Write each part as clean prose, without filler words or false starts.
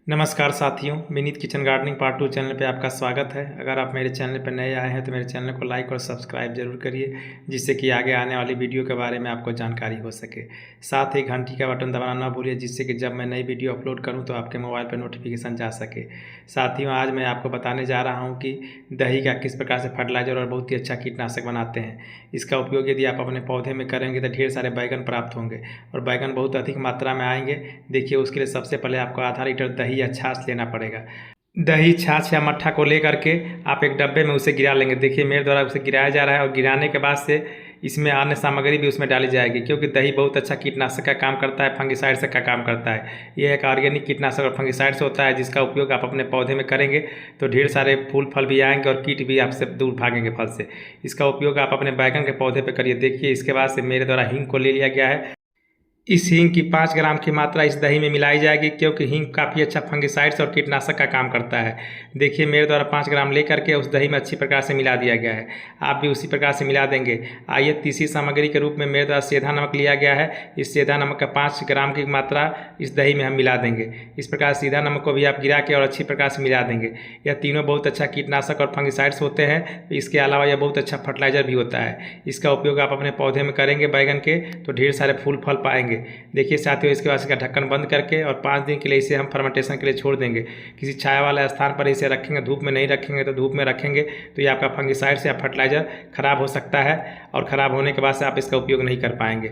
नमस्कार साथियों, Vineet kitchen gardening part 2 channel पे आपका स्वागत है। अगर आप मेरे चैनल पर नए आए हैं तो मेरे चैनल को लाइक और सब्सक्राइब जरूर करिए, जिससे कि आगे आने वाली वीडियो के बारे में आपको जानकारी हो सके। साथ ही घंटी का बटन दबाना ना भूलिए, जिससे कि जब मैं नई वीडियो अपलोड करूं तो आपके मोबाइल पर नोटिफिकेशन जा सके। साथियों, आज मैं आपको बताने जा रहा हूँ कि दही का किस प्रकार से फर्टिलाइजर और बहुत ही अच्छा कीटनाशक बनाते हैं। इसका उपयोग यदि आप अपने पौधे में करेंगे तो ढेर सारे बैगन प्राप्त होंगे और बैगन बहुत अधिक मात्रा में आएंगे। देखिए, उसके लिए सबसे पहले आपको आधा लीटर दही या छाछ लेना पड़ेगा। दही, छाछ या मट्ठा को लेकर के आप एक डब्बे में उसे गिरा लेंगे। देखिए, मेरे द्वारा उसे गिराया जा रहा है और गिराने के बाद से इसमें अन्य सामग्री भी उसमें डाली जाएगी, क्योंकि दही बहुत अच्छा कीटनाशक का काम करता है, फंगिसाइड का काम करता है। यह एक ऑर्गेनिक कीटनाशक और फंगिसाइड से होता है, जिसका उपयोग आप अपने पौधे में करेंगे तो ढेर सारे फूल फल भी आएंगे और कीट भी आपसे दूर भागेंगे फल से। इसका उपयोग आप अपने बैगन के पौधे पर करिए। देखिए, इसके बाद से मेरे द्वारा हींग को ले लिया गया है। इस हींग की 5 ग्राम की मात्रा इस दही में मिलाई जाएगी, क्योंकि हींग काफ़ी अच्छा फंगिसाइड्स और कीटनाशक का काम करता है। देखिए, मेरे द्वारा 5 ग्राम लेकर के उस दही में अच्छी प्रकार से मिला दिया गया है। आप भी उसी प्रकार से मिला देंगे। आइए, तीसरी सामग्री के रूप में मेरे द्वारा सेंधा नमक लिया गया है। इस सेंधा नमक का 5 ग्राम की मात्रा इस दही में हम मिला देंगे। इस प्रकार सीधा नमक को भी आप गिरा के और अच्छी प्रकार से मिला देंगे। यह तीनों बहुत अच्छा कीटनाशक और फंगिसाइड्स होते हैं। इसके अलावा यह बहुत अच्छा फर्टिलाइजर भी होता है। इसका उपयोग आप अपने पौधे में करेंगे बैगन के तो ढेर सारे फूल फल पाएंगे। देखिए साथियों, इसके बाद इसका ढक्कन बंद करके और 5 दिन के लिए इसे हम फर्मेंटेशन के लिए छोड़ देंगे। किसी छाया वाला स्थान पर इसे रखेंगे, धूप में नहीं रखेंगे। तो धूप में रखेंगे तो ये आपका फंगिसाइड या फर्टिलाइजर खराब हो सकता है और ख़राब होने के बाद से आप इसका उपयोग नहीं कर पाएंगे।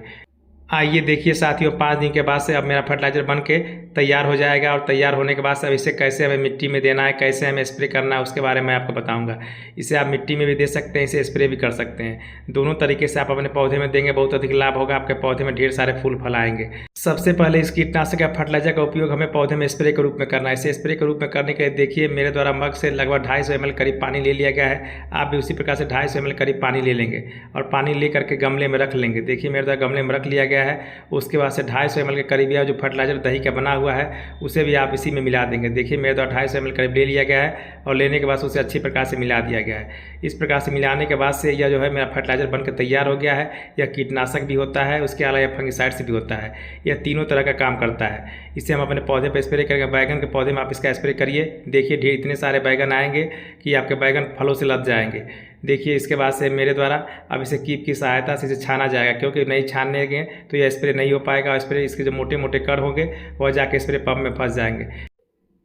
आइए देखिए साथियों, 5 दिन के बाद से अब मेरा फर्टिलाइजर बन के तैयार हो जाएगा और तैयार होने के बाद से अब इसे कैसे हमें मिट्टी में देना है, कैसे हमें स्प्रे करना है, उसके बारे में आपको बताऊंगा। इसे आप मिट्टी में भी दे सकते हैं, इसे स्प्रे भी कर सकते हैं। दोनों तरीके से आप अपने पौधे में देंगे, बहुत अधिक लाभ होगा। आपके पौधे में ढेर सारे फूल फल आएंगे। सबसे पहले इस कीटनाशक या फर्टिलाइजर का उपयोग हमें पौधे में स्प्रे के रूप में करना है। इसे स्प्रे के रूप में करने के लिए देखिए, मेरे द्वारा मग से लगभग 250 ml करीब पानी ले लिया गया है। आप भी उसी प्रकार से 250 ml करीब पानी ले लेंगे और पानी ले करके गमले में रख लेंगे। देखिए, मेरे द्वारा गमले में रख लिया गया है। उसके बाद से 250 ml के करीब यह जो फर्टिलाइजर दही का बना हुआ है उसे भी आप इसी में मिला देंगे। देखिए, मेरे द्वारा 250 ml करीब ले लिया गया है और लेने के बाद उसे अच्छी प्रकार से मिला दिया गया है। इस प्रकार से मिलाने के बाद से यह जो है मेरा फर्टिलाइजर बनकर तैयार हो गया है। यह कीटनाशक भी होता है, उसके अलावा यह फंगिसाइड्स भी होता है। यह तीनों तरह का काम करता है। इसे हम अपने पौधे पर स्प्रे करेंगे। बैगन के पौधे में आप इसका स्प्रे करिए। देखिए, ढेर इतने सारे बैगन आएंगे कि आपके बैगन फलों से लद जाएंगे। देखिए, इसके बाद से मेरे द्वारा अब इसे कीप की सहायता से इसे छाना जाएगा, क्योंकि नहीं छानने गए तो यह स्प्रे नहीं हो पाएगा और स्प्रे इसके जो मोटे मोटे कण होंगे वह जाके स्प्रे पंप में फंस जाएंगे।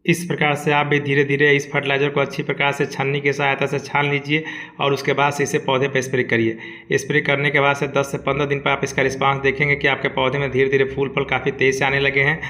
इस प्रकार से आप भी धीरे धीरे इस फर्टिलाइजर को अच्छी प्रकार से छन्नी की सहायता से छान लीजिए और उसके बाद से इसे पौधे पर स्प्रे करिए। स्प्रे करने के बाद से 10 से 15 दिन पर आप इसका रिस्पांस देखेंगे कि आपके पौधे में धीरे धीरे फूल फल काफ़ी तेज़ से आने लगे हैं।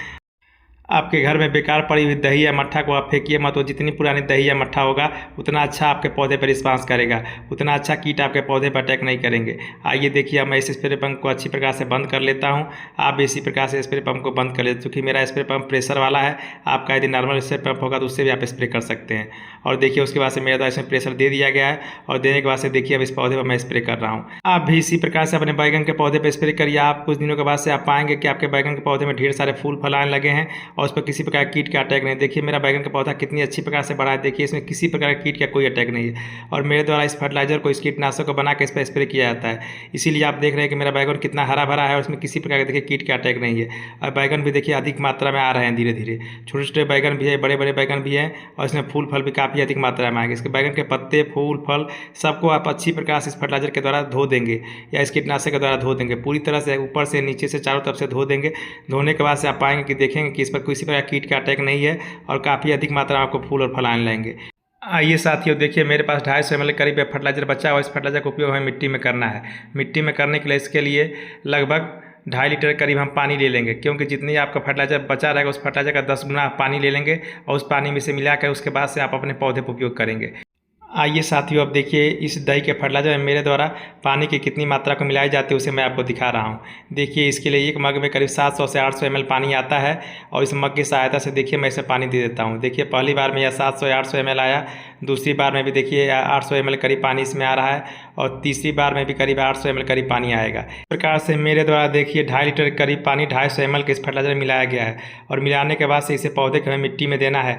आपके घर में बेकार पड़ी हुई दही या मट्ठा को आप फेंकिए मत। तो जितनी पुरानी दही या मट्ठा होगा उतना अच्छा आपके पौधे पर रिस्पांस करेगा, उतना अच्छा कीट आपके पौधे पर अटैक नहीं करेंगे। आइए देखिए, अब मैं इस स्प्रे पंप को अच्छी प्रकार से बंद कर लेता हूं। आप भी इसी प्रकार से स्प्रे पंप को बंद कर लेते, क्योंकि मेरा स्प्रे पंप प्रेशर वाला है। आपका यदि नॉर्मल स्प्रे पंप होगा तो उससे भी आप स्प्रे कर सकते हैं। और देखिए, उसके बाद से मेरे द्वारा इसमें प्रेशर दे दिया गया है और देने के बाद से देखिए अब इस पौधे पर मैं स्प्रे कर रहा हूँ। आप भी इसी प्रकार से अपने बैगन के पौधे पर स्प्रे करिए। आप कुछ दिनों के बाद से आप पाएंगे कि आपके बैगन के पौधे में ढेर सारे फूल फल आने लगे हैं और उस पर किसी प्रकार कीट का अटैक नहीं। देखिए, मेरा बैगन का पौधा कितनी अच्छी प्रकार से बढ़ा है। देखिए, इसमें किसी प्रकार का कीट का कोई अटैक नहीं है और मेरे द्वारा इस फर्टिलाइजर को, इस कीटनाशक को बना के इस पर स्प्रे किया जाता है। इसीलिए आप देख रहे हैं कि मेरा बैगन कितना हरा भरा है और इसमें किसी प्रकार का देखिए कीट का अटैक नहीं है। और बैगन भी देखिए अधिक मात्रा में आ रहे हैं धीरे धीरे। छोटे छोटे बैगन भी है, बड़े बड़े बैगन भी हैं और इसमें फूल फल भी काफ़ी अधिक मात्रा में आएंगे। इसके बैगन के पत्ते, फूल फल सबको आप अच्छी प्रकार से इस फर्टिलाइजर के द्वारा धो देंगे या इस कीटनाशक के द्वारा धो देंगे। पूरी तरह से ऊपर से नीचे से चारों तरफ से धो देंगे। धोने के बाद से आप पाएंगे कि देखेंगे कि इस पर किसी प्रकार कीट का अटैक नहीं है और काफ़ी अधिक मात्रा में आपको फूल और फल आने लगेंगे। आइए साथियों, देखिए मेरे पास 250 ml करीब फर्टिलाइजर बचा हुआ। इस फर्टिलाइजर का उपयोग हमें मिट्टी में करना है। मिट्टी में करने के लिए इसके लिए लगभग 2.5 लीटर करीब हम पानी ले लेंगे, क्योंकि जितनी आपका फर्टिलाइजर बचा रहेगा उस फर्टिलाइजर का 10 गुना पानी ले लेंगे और उस पानी में से मिलाकर उसके बाद से आप अपने पौधे पर उपयोग करेंगे। आइए साथियों, अब देखिए इस दही के फर्टिलाइजर में मेरे द्वारा पानी की कितनी मात्रा को मिलाई जाती है उसे मैं आपको दिखा रहा हूँ। देखिए, इसके लिए एक मग में करीब 700 से 800 ml पानी आता है और इस मग की सहायता से देखिए मैं इसे पानी दे देता हूँ। देखिए, पहली बार में यह 700 या 800 ml आया, दूसरी बार में भी देखिए 800 ml करीब पानी इसमें आ रहा है और तीसरी बार में भी करीब 800 ml करीब पानी आएगा। इस प्रकार से मेरे द्वारा देखिए 2.5 लीटर करीब पानी 250 ml के इस फर्टिलाइजर में मिलाया गया है और मिलाने के बाद से इसे पौधे के हमें मिट्टी में देना है।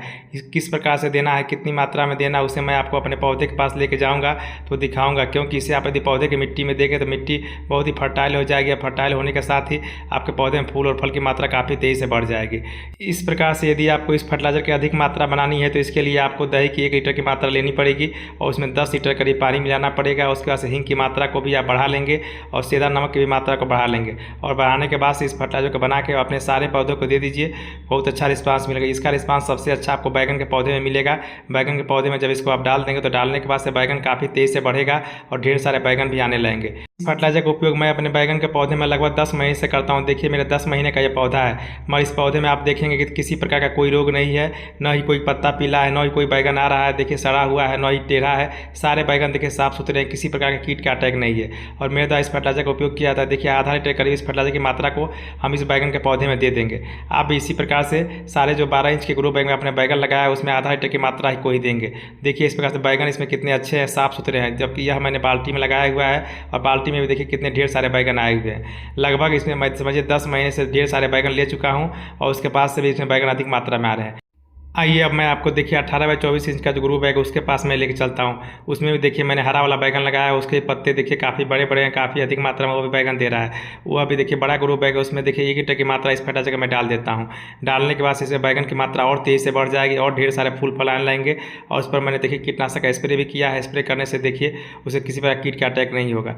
किस प्रकार से देना है, कितनी मात्रा में देना है उसे मैं आपको अपने पौधे के पास लेके जाऊँगा तो दिखाऊँगा, क्योंकि इसे आप यदि पौधे की मिट्टी में देंगे तो मिट्टी बहुत ही फर्टाइल हो जाएगी। फर्टाइल होने के साथ ही आपके पौधे में फूल और फल की मात्रा काफ़ी तेज़ी से बढ़ जाएगी। इस प्रकार से यदि आपको इस फर्टिलाइज़र की अधिक मात्रा बनानी है तो इसके लिए आपको दही की 1 लीटर की मात्रा लेनी पड़ेगी और उसमें 10 लीटर करीब पानी मिलाना पड़ेगा। उसके बाद से हींग की मात्रा को भी आप बढ़ा लेंगे और सेंधा नमक की भी मात्रा को बढ़ा लेंगे और बढ़ाने के बाद से इस फर्टिलाइज़र को बना के अपने सारे पौधों को दे दीजिए। बहुत अच्छा रिस्पांस मिलेगा। इसका रिस्पांस सबसे अच्छा आपको बैगन के पौधे में मिलेगा। बैगन के पौधे में जब इसको आप डाल देंगे तो डालने के बाद से बैगन काफ़ी तेज़ से बढ़ेगा और ढेर सारे बैगन भी आने लगेंगे। फर्टिलाइज़र का उपयोग मैं अपने बैगन के पौधे में लगभग 10 महीने से करता हूं। देखिए मेरा 10 महीने का ये पौधा है, मगर इस पौधे में आप देखेंगे कि किसी प्रकार का कोई रोग नहीं है, न ही कोई पत्ता पीला है, न ही कोई बैगन आ रहा है देखिए सड़ा हुआ है, न ही टेढ़ा है। सारे बैगन देखिए साफ सुथरे हैं, किसी प्रकार का कीट का अटैक नहीं है। और मेरे द्वारा इस फर्टिलाइज़र का उपयोग किया था। देखिए आधा लीटर करीब इस फर्टिलाइज़र की मात्रा को हम इस बैगन के पौधे में दे देंगे। आप भी इसी प्रकार से सारे जो 12 इंच के ग्रो बैग में अपने बैगन लगाया है उसमें आधा लीटर की मात्रा ही को ही देंगे। देखिए इस प्रकार से बैगन इसमें कितने अच्छे हैं, साफ सुथरे हैं, जबकि यह मैंने बाल्टी में लगाया हुआ है और बाल्टी में भी देखिए कितने ढेर सारे बैगन आए हुए हैं। लगभग इसमें मैं समझिए 10 महीने से ढेर सारे बैगन ले चुका हूं और उसके बाद से भी इसमें बैगन अधिक मात्रा में आ रहे हैं। आइए अब मैं आपको देखिए 18 बाई 24 इंच का जो ग्रो बैग है उसके पास मैं लेके चलता हूँ। उसमें भी देखिए मैंने हरा वाला बैगन लगाया है, उसके पत्ते देखिए काफ़ी बड़े बड़े हैं, काफ़ी अधिक मात्रा में वो भी बैगन दे रहा है। वो अभी देखिए बड़ा ग्रो बैग है, उसमें देखिए 1 लीटर की मात्रा इस फर्टिलाइज़र मैं डाल देता हूँ। डालने के बाद से इसमें बैगन की मात्रा और तेज़ी से बढ़ जाएगी और ढेर सारे फूल फल आने लगेंगे। और उस पर मैंने देखिए कीटनाशक का स्प्रे भी किया है। स्प्रे करने से देखिए उसे किसी प्रकार कीट का अटैक नहीं होगा।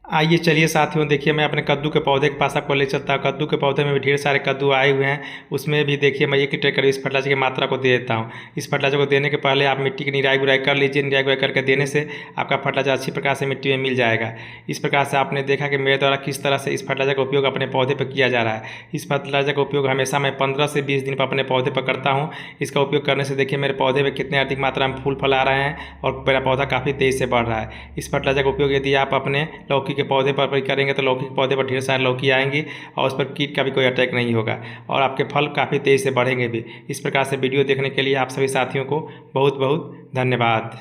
आइए चलिए साथियों देखिए मैं अपने कद्दू के पौधे के पास आपको ले चलता हूँ। कद्दू के पौधे में भी ढेर सारे कद्दू आए हुए हैं। उसमें भी देखिए मैं 1 लीटर करीब इस फर्टिलाइज़र की मात्रा को दे देता हूँ। इस फर्टिलाइज़र को देने के पहले आप मिट्टी की निराई गुराई कर लीजिए। निराई गुराई करके देने से आपका फर्टिलाइज़र अच्छी प्रकार से मिट्टी में मिल जाएगा। इस प्रकार से आपने देखा कि मेरे द्वारा किस तरह से इस फर्टिलाइज़र का उपयोग अपने पौधे पर किया जा रहा है। इस फर्टिलाइज़र का उपयोग हमेशा मैं 15 से 20 दिन पर अपने पौधे पर करता हूँ। इसका उपयोग करने से देखिए मेरे पौधे में कितने अधिक मात्रा में फूल फल आ रहे हैं और मेरा पौधा काफ़ी तेज़ी से बढ़ रहा है। इस फर्टिलाइज़र का उपयोग यदि आप अपने लौकी के पौधे पर करेंगे तो लौकी के पौधे पर ढेर सारे लौकी आएंगी और उस पर कीट का भी कोई अटैक नहीं होगा और आपके फल काफ़ी तेज़ी से बढ़ेंगे भी। इस प्रकार से वीडियो देखने के लिए आप सभी साथियों को बहुत बहुत धन्यवाद।